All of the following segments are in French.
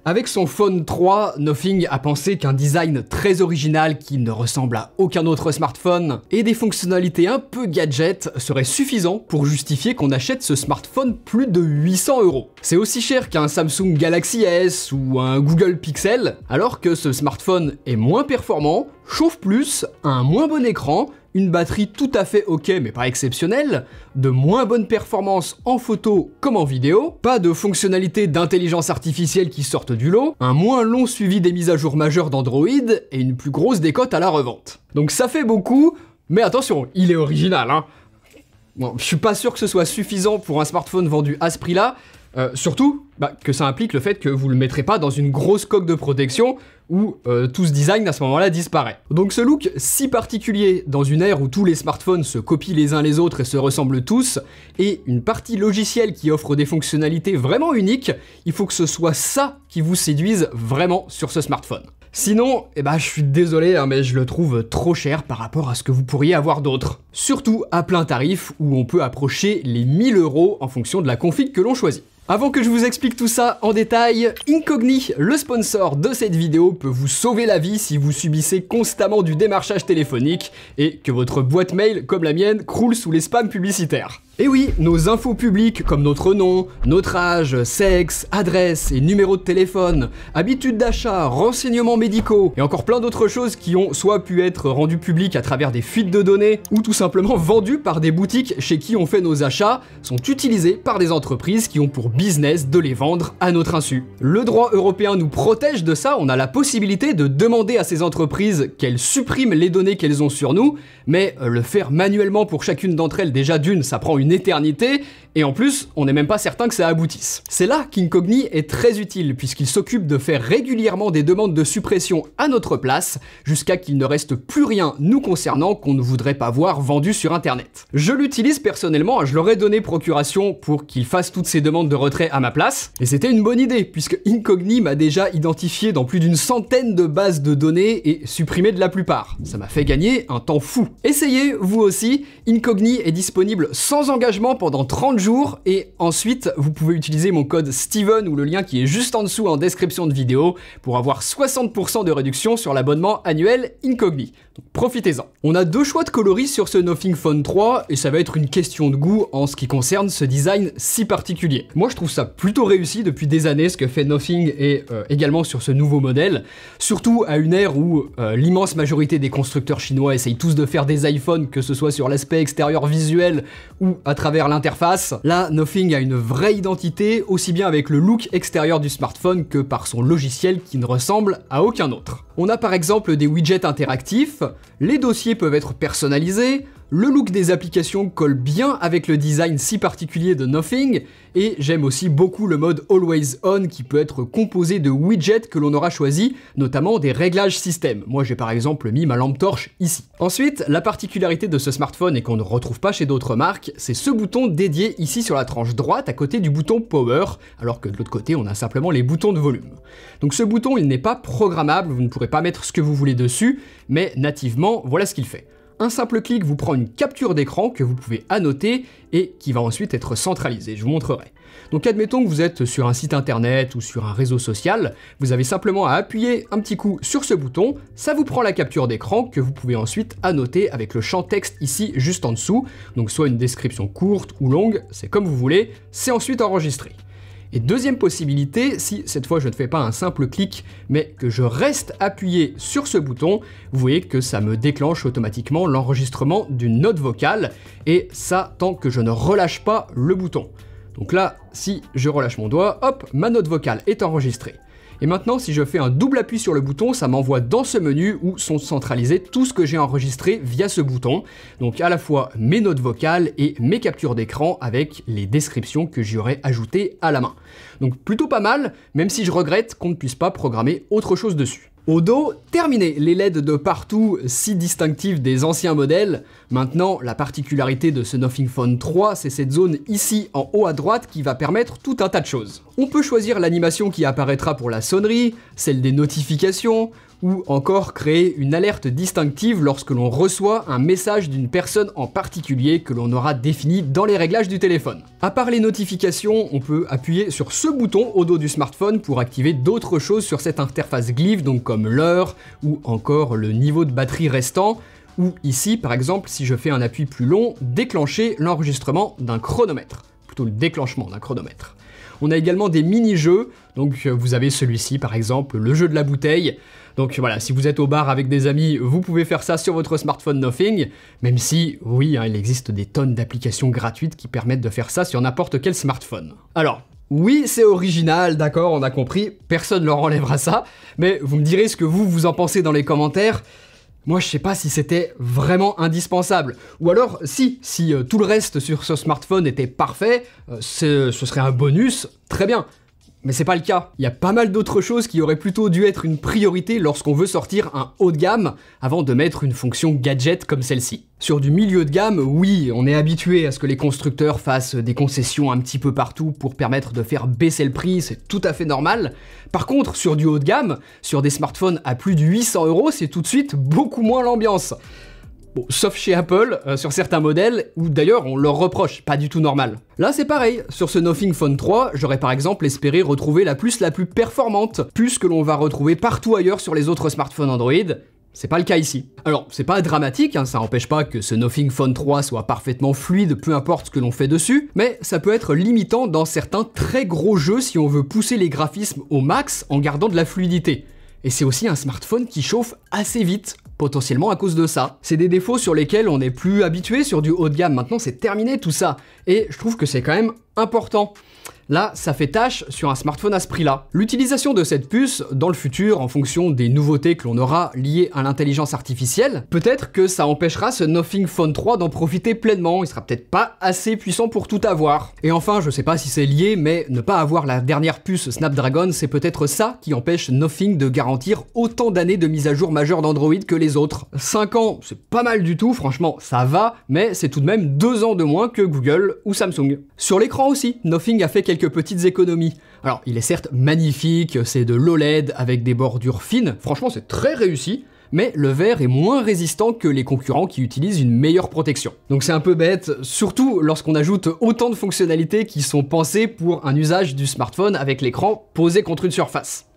Avec son Phone 3, Nothing a pensé qu'un design très original qui ne ressemble à aucun autre smartphone et des fonctionnalités un peu gadget seraient suffisants pour justifier qu'on achète ce smartphone plus de 800 €. C'est aussi cher qu'un Samsung Galaxy S ou un Google Pixel, alors que ce smartphone est moins performant, chauffe plus, a un moins bon écran, une batterie tout à fait ok mais pas exceptionnelle, de moins bonne performance en photo comme en vidéo, pas de fonctionnalités d'intelligence artificielle qui sortent du lot, un moins long suivi des mises à jour majeures d'Android et une plus grosse décote à la revente. Donc ça fait beaucoup, mais attention, il est original hein. Bon, je suis pas sûr que ce soit suffisant pour un smartphone vendu à ce prix-là, surtout que ça implique le fait que vous le mettrez pas dans une grosse coque de protection où tout ce design à ce moment-là disparaît. Donc ce look si particulier dans une ère où tous les smartphones se copient les uns les autres et se ressemblent tous, et une partie logicielle qui offre des fonctionnalités vraiment uniques, il faut que ce soit ça qui vous séduise vraiment sur ce smartphone. Sinon, je suis désolé, hein, mais je le trouve trop cher par rapport à ce que vous pourriez avoir d'autre. Surtout à plein tarif, où on peut approcher les 1000 € en fonction de la config que l'on choisit. Avant que je vous explique tout ça en détail, Incogni, le sponsor de cette vidéo, peut vous sauver la vie si vous subissez constamment du démarchage téléphonique et que votre boîte mail, comme la mienne, croule sous les spams publicitaires. Et oui, nos infos publiques comme notre nom, notre âge, sexe, adresse et numéro de téléphone, habitudes d'achat, renseignements médicaux et encore plein d'autres choses qui ont soit pu être rendues publiques à travers des fuites de données ou tout simplement vendues par des boutiques chez qui on fait nos achats, sont utilisées par des entreprises qui ont pour business de les vendre à notre insu. Le droit européen nous protège de ça, on a la possibilité de demander à ces entreprises qu'elles suppriment les données qu'elles ont sur nous, mais le faire manuellement pour chacune d'entre elles, déjà d'une, ça prend une éternité, et en plus, on n'est même pas certain que ça aboutisse. C'est là qu'Incogni est très utile, puisqu'il s'occupe de faire régulièrement des demandes de suppression à notre place, jusqu'à qu'il ne reste plus rien nous concernant qu'on ne voudrait pas voir vendu sur internet. Je l'utilise personnellement, je leur ai donné procuration pour qu'il fasse toutes ces demandes de retrait à ma place, et c'était une bonne idée, puisque Incogni m'a déjà identifié dans plus d'une centaine de bases de données et supprimé de la plupart. Ça m'a fait gagner un temps fou. Essayez, vous aussi, Incogni est disponible sans engagement pendant 30 jours, et ensuite vous pouvez utiliser mon code Steven ou le lien qui est juste en dessous en description de vidéo pour avoir 60% de réduction sur l'abonnement annuel Incogni. Donc profitez-en. On a deux choix de coloris sur ce Nothing Phone 3 et ça va être une question de goût en ce qui concerne ce design si particulier. Moi je trouve ça plutôt réussi depuis des années ce que fait Nothing et également sur ce nouveau modèle, surtout à une ère où l'immense majorité des constructeurs chinois essayent tous de faire des iPhones, que ce soit sur l'aspect extérieur visuel ou à travers l'interface. Là, Nothing a une vraie identité, aussi bien avec le look extérieur du smartphone que par son logiciel qui ne ressemble à aucun autre. On a par exemple des widgets interactifs, les dossiers peuvent être personnalisés, le look des applications colle bien avec le design si particulier de Nothing, et j'aime aussi beaucoup le mode Always On qui peut être composé de widgets que l'on aura choisi, notamment des réglages système. Moi j'ai par exemple mis ma lampe torche ici. Ensuite, la particularité de ce smartphone et qu'on ne retrouve pas chez d'autres marques, c'est ce bouton dédié ici sur la tranche droite à côté du bouton Power, alors que de l'autre côté on a simplement les boutons de volume. Donc ce bouton il n'est pas programmable, vous ne pourrez pas mettre ce que vous voulez dessus, mais nativement voilà ce qu'il fait. Un simple clic vous prend une capture d'écran que vous pouvez annoter et qui va ensuite être centralisée, je vous montrerai. Donc admettons que vous êtes sur un site internet ou sur un réseau social, vous avez simplement à appuyer un petit coup sur ce bouton, ça vous prend la capture d'écran que vous pouvez ensuite annoter avec le champ texte ici juste en dessous, donc soit une description courte ou longue, c'est comme vous voulez, c'est ensuite enregistré. Et deuxième possibilité, si cette fois je ne fais pas un simple clic, mais que je reste appuyé sur ce bouton, vous voyez que ça me déclenche automatiquement l'enregistrement d'une note vocale, et ça tant que je ne relâche pas le bouton. Donc là, si je relâche mon doigt, hop, ma note vocale est enregistrée. Et maintenant, si je fais un double appui sur le bouton, ça m'envoie dans ce menu où sont centralisés tout ce que j'ai enregistré via ce bouton. Donc à la fois mes notes vocales et mes captures d'écran avec les descriptions que j'y aurais ajoutées à la main. Donc plutôt pas mal, même si je regrette qu'on ne puisse pas programmer autre chose dessus. Au dos, terminé les LED de partout si distinctifs des anciens modèles. Maintenant, la particularité de ce Nothing Phone 3, c'est cette zone ici en haut à droite qui va permettre tout un tas de choses. On peut choisir l'animation qui apparaîtra pour la sonnerie, celle des notifications, ou encore créer une alerte distinctive lorsque l'on reçoit un message d'une personne en particulier que l'on aura défini dans les réglages du téléphone. À part les notifications, on peut appuyer sur ce bouton au dos du smartphone pour activer d'autres choses sur cette interface glyph, donc comme l'heure ou encore le niveau de batterie restant, ou ici par exemple si je fais un appui plus long, déclencher l'enregistrement d'un chronomètre, plutôt le déclenchement d'un chronomètre. On a également des mini-jeux, donc vous avez celui-ci par exemple, le jeu de la bouteille. Donc voilà, si vous êtes au bar avec des amis, vous pouvez faire ça sur votre smartphone Nothing, même si, oui, il existe des tonnes d'applications gratuites qui permettent de faire ça sur n'importe quel smartphone. Alors, oui, c'est original, d'accord, on a compris, personne ne leur enlèvera ça, mais vous me direz ce que vous en pensez dans les commentaires. Moi, je sais pas si c'était vraiment indispensable. Ou alors, si tout le reste sur ce smartphone était parfait, ce serait un bonus, très bien. Mais c'est pas le cas. Il y a pas mal d'autres choses qui auraient plutôt dû être une priorité lorsqu'on veut sortir un haut de gamme avant de mettre une fonction gadget comme celle-ci. Sur du milieu de gamme, oui, on est habitué à ce que les constructeurs fassent des concessions un petit peu partout pour permettre de faire baisser le prix, c'est tout à fait normal. Par contre, sur du haut de gamme, sur des smartphones à plus de 800 €, c'est tout de suite beaucoup moins l'ambiance. Bon, sauf chez Apple, sur certains modèles, où d'ailleurs on leur reproche, pas du tout normal. Là c'est pareil, sur ce Nothing Phone 3, j'aurais par exemple espéré retrouver la puce la plus performante, puce que l'on va retrouver partout ailleurs sur les autres smartphones Android. C'est pas le cas ici. Alors, c'est pas dramatique, ça n'empêche pas que ce Nothing Phone 3 soit parfaitement fluide, peu importe ce que l'on fait dessus, mais ça peut être limitant dans certains très gros jeux si on veut pousser les graphismes au max en gardant de la fluidité. Et c'est aussi un smartphone qui chauffe assez vite, potentiellement à cause de ça. C'est des défauts sur lesquels on n'est plus habitué sur du haut de gamme, maintenant c'est terminé tout ça. Et je trouve que c'est quand même important. Là, ça fait tâche sur un smartphone à ce prix-là. L'utilisation de cette puce, dans le futur, en fonction des nouveautés que l'on aura liées à l'intelligence artificielle, peut-être que ça empêchera ce Nothing Phone 3 d'en profiter pleinement, il sera peut-être pas assez puissant pour tout avoir. Et enfin, je sais pas si c'est lié, mais ne pas avoir la dernière puce Snapdragon, c'est peut-être ça qui empêche Nothing de garantir autant d'années de mise à jour majeure d'Android que les autres. 5 ans, c'est pas mal du tout, franchement, ça va, mais c'est tout de même 2 ans de moins que Google ou Samsung. Sur l'écran aussi, Nothing a fait quelques petites économies. Alors, il est certes magnifique, c'est de l'OLED avec des bordures fines, franchement c'est très réussi, mais le verre est moins résistant que les concurrents qui utilisent une meilleure protection. Donc c'est un peu bête, surtout lorsqu'on ajoute autant de fonctionnalités qui sont pensées pour un usage du smartphone avec l'écran posé contre une surface.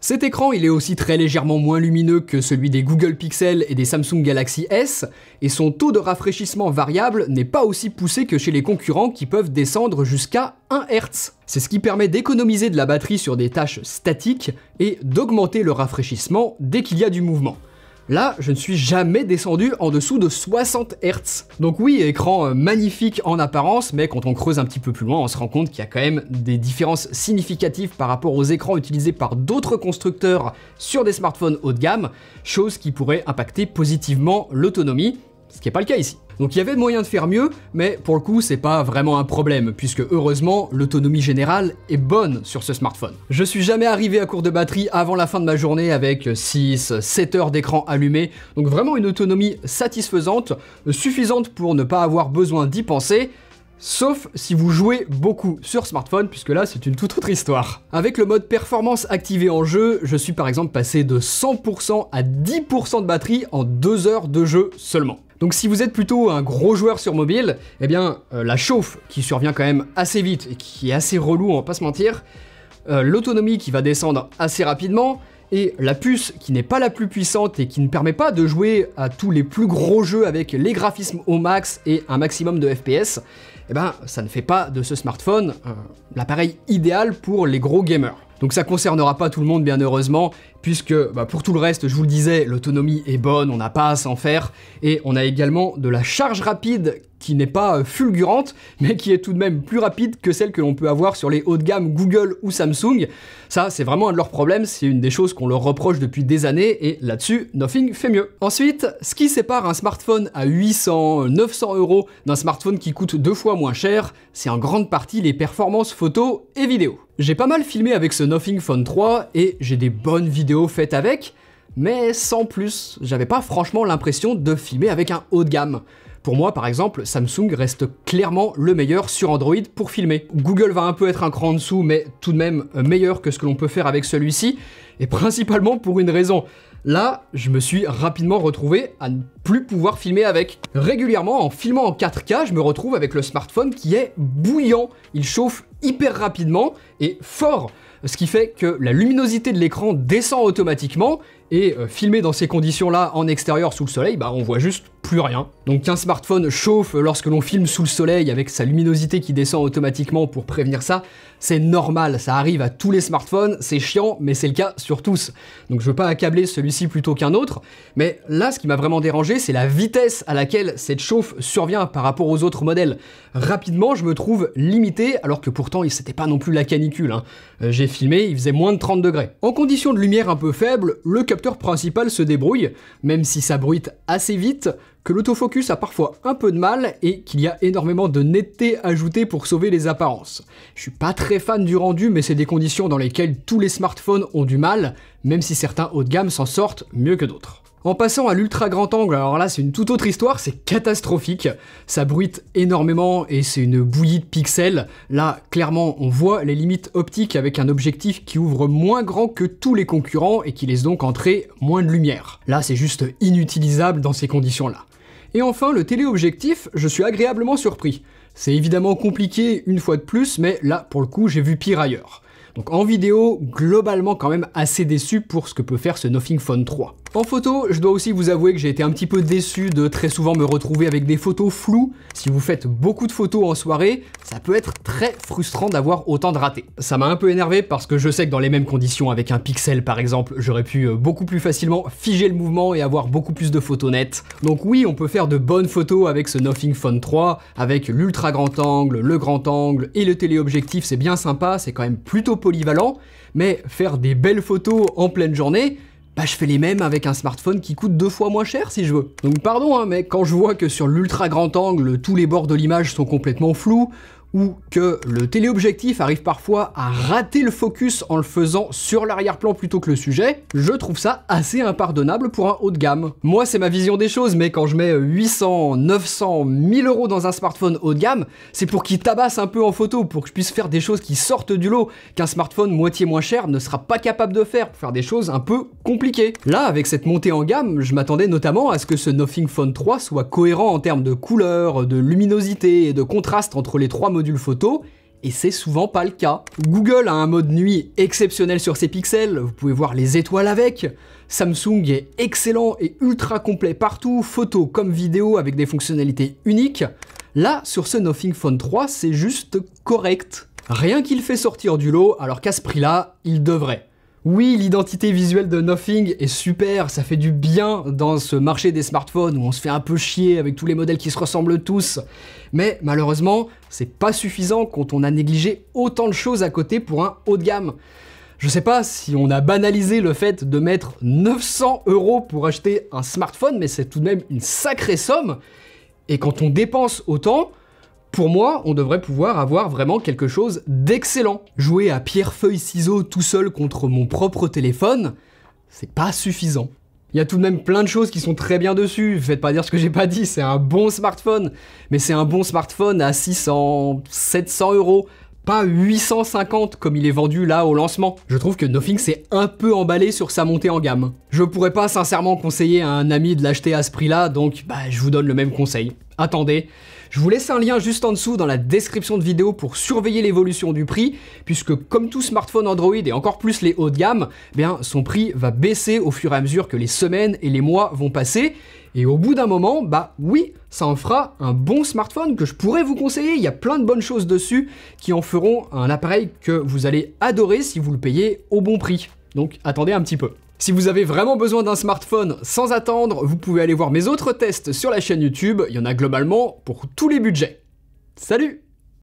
Cet écran, il est aussi très légèrement moins lumineux que celui des Google Pixel et des Samsung Galaxy S, et son taux de rafraîchissement variable n'est pas aussi poussé que chez les concurrents qui peuvent descendre jusqu'à 1 Hz. C'est ce qui permet d'économiser de la batterie sur des tâches statiques et d'augmenter le rafraîchissement dès qu'il y a du mouvement. Là, je ne suis jamais descendu en dessous de 60 Hz. Donc oui, écran magnifique en apparence, mais quand on creuse un petit peu plus loin, on se rend compte qu'il y a quand même des différences significatives par rapport aux écrans utilisés par d'autres constructeurs sur des smartphones haut de gamme, chose qui pourrait impacter positivement l'autonomie, ce qui n'est pas le cas ici. Donc il y avait moyen de faire mieux, mais pour le coup c'est pas vraiment un problème, puisque heureusement l'autonomie générale est bonne sur ce smartphone. Je suis jamais arrivé à court de batterie avant la fin de ma journée avec 6-7 heures d'écran allumé, donc vraiment une autonomie satisfaisante, suffisante pour ne pas avoir besoin d'y penser, sauf si vous jouez beaucoup sur smartphone, puisque là c'est une toute autre histoire. Avec le mode performance activé en jeu, je suis par exemple passé de 100% à 10% de batterie en 2 heures de jeu seulement. Donc si vous êtes plutôt un gros joueur sur mobile, eh bien la chauffe qui survient quand même assez vite et qui est assez relou, on va pas se mentir, l'autonomie qui va descendre assez rapidement, et la puce qui n'est pas la plus puissante et qui ne permet pas de jouer à tous les plus gros jeux avec les graphismes au max et un maximum de FPS, eh ben ça ne fait pas de ce smartphone l'appareil idéal pour les gros gamers. Donc ça concernera pas tout le monde bien heureusement, puisque pour tout le reste, je vous le disais, l'autonomie est bonne, on n'a pas à s'en faire, et on a également de la charge rapide qui n'est pas fulgurante, mais qui est tout de même plus rapide que celle que l'on peut avoir sur les hauts de gamme Google ou Samsung. Ça, c'est vraiment un de leurs problèmes, c'est une des choses qu'on leur reproche depuis des années, et là-dessus, Nothing fait mieux. Ensuite, ce qui sépare un smartphone à 800, 900 € d'un smartphone qui coûte 2 fois moins cher, c'est en grande partie les performances photo et vidéo. J'ai pas mal filmé avec ce Nothing Phone 3, et j'ai des bonnes vidéos faites avec, mais sans plus. J'avais pas franchement l'impression de filmer avec un haut de gamme. Pour moi, par exemple, Samsung reste clairement le meilleur sur Android pour filmer. Google va un peu être un cran en dessous, mais tout de même meilleur que ce que l'on peut faire avec celui-ci, et principalement pour une raison. Là, je me suis rapidement retrouvé à ne plus pouvoir filmer avec. Régulièrement, en filmant en 4K, je me retrouve avec le smartphone qui est bouillant. Il chauffe hyper rapidement et fort, ce qui fait que la luminosité de l'écran descend automatiquement, et filmer dans ces conditions-là en extérieur sous le soleil, bah on voit juste plus rien. Donc qu'un smartphone chauffe lorsque l'on filme sous le soleil avec sa luminosité qui descend automatiquement pour prévenir ça, c'est normal, ça arrive à tous les smartphones, c'est chiant, mais c'est le cas sur tous. Donc je veux pas accabler celui-ci plutôt qu'un autre, mais là ce qui m'a vraiment dérangé, c'est la vitesse à laquelle cette chauffe survient par rapport aux autres modèles. Rapidement, je me trouve limité, alors que pourtant c'était pas non plus la canicule, hein. J'ai filmé, il faisait moins de 30 degrés. En conditions de lumière un peu faible, le capteur principal se débrouille, même si ça bruite assez vite, que l'autofocus a parfois un peu de mal et qu'il y a énormément de netteté ajoutée pour sauver les apparences. Je suis pas très fan du rendu, mais c'est des conditions dans lesquelles tous les smartphones ont du mal, même si certains haut de gamme s'en sortent mieux que d'autres. En passant à l'ultra grand angle, alors là c'est une toute autre histoire, c'est catastrophique. Ça bruite énormément et c'est une bouillie de pixels. Là, clairement, on voit les limites optiques avec un objectif qui ouvre moins grand que tous les concurrents et qui laisse donc entrer moins de lumière. Là, c'est juste inutilisable dans ces conditions-là. Et enfin, le téléobjectif, je suis agréablement surpris. C'est évidemment compliqué une fois de plus, mais là, pour le coup, j'ai vu pire ailleurs. Donc en vidéo, globalement quand même assez déçu pour ce que peut faire ce Nothing Phone 3. En photo, je dois aussi vous avouer que j'ai été un petit peu déçu de très souvent me retrouver avec des photos floues. Si vous faites beaucoup de photos en soirée, ça peut être très frustrant d'avoir autant de ratés. Ça m'a un peu énervé parce que je sais que dans les mêmes conditions avec un Pixel par exemple, j'aurais pu beaucoup plus facilement figer le mouvement et avoir beaucoup plus de photos nettes. Donc oui, on peut faire de bonnes photos avec ce Nothing Phone 3, avec l'ultra grand angle, le grand angle et le téléobjectif, c'est bien sympa, c'est quand même plutôt polyvalent, mais faire des belles photos en pleine journée, bah je fais les mêmes avec un smartphone qui coûte 2 fois moins cher si je veux. Donc pardon, hein, mais quand je vois que sur l'ultra grand angle, tous les bords de l'image sont complètement flous, ou que le téléobjectif arrive parfois à rater le focus en le faisant sur l'arrière-plan plutôt que le sujet, je trouve ça assez impardonnable pour un haut de gamme. Moi, c'est ma vision des choses, mais quand je mets 800, 900, 1000 euros dans un smartphone haut de gamme, c'est pour qu'il tabasse un peu en photo, pour que je puisse faire des choses qui sortent du lot, qu'un smartphone moitié moins cher ne sera pas capable de faire, pour faire des choses un peu compliquées. Là, avec cette montée en gamme, je m'attendais notamment à ce que ce Nothing Phone 3 soit cohérent en termes de couleur, de luminosité et de contraste entre les trois modules photo, et c'est souvent pas le cas. Google a un mode nuit exceptionnel sur ses pixels, vous pouvez voir les étoiles avec. Samsung est excellent et ultra complet partout, photo comme vidéo avec des fonctionnalités uniques. Là, sur ce Nothing Phone 3, c'est juste correct. Rien qui le fait sortir du lot, alors qu'à ce prix-là, il devrait. Oui, l'identité visuelle de Nothing est super, ça fait du bien dans ce marché des smartphones où on se fait un peu chier avec tous les modèles qui se ressemblent tous. Mais malheureusement, c'est pas suffisant quand on a négligé autant de choses à côté pour un haut de gamme. Je sais pas si on a banalisé le fait de mettre 900 € pour acheter un smartphone, mais c'est tout de même une sacrée somme. Et quand on dépense autant, pour moi, on devrait pouvoir avoir vraiment quelque chose d'excellent. Jouer à pierre-feuille-ciseaux tout seul contre mon propre téléphone, c'est pas suffisant. Il y a tout de même plein de choses qui sont très bien dessus, faites pas dire ce que j'ai pas dit, c'est un bon smartphone. Mais c'est un bon smartphone à 600, 700 €, pas 850 comme il est vendu là au lancement. Je trouve que Nothing s'est un peu emballé sur sa montée en gamme. Je pourrais pas sincèrement conseiller à un ami de l'acheter à ce prix-là, donc je vous donne le même conseil. Attendez. Je vous laisse un lien juste en dessous dans la description de vidéo pour surveiller l'évolution du prix, puisque comme tout smartphone Android et encore plus les hauts de gamme, son prix va baisser au fur et à mesure que les semaines et les mois vont passer. Et au bout d'un moment, oui, ça en fera un bon smartphone que je pourrais vous conseiller. Il y a plein de bonnes choses dessus qui en feront un appareil que vous allez adorer si vous le payez au bon prix. Donc attendez un petit peu. Si vous avez vraiment besoin d'un smartphone sans attendre, vous pouvez aller voir mes autres tests sur la chaîne YouTube, il y en a globalement pour tous les budgets. Salut!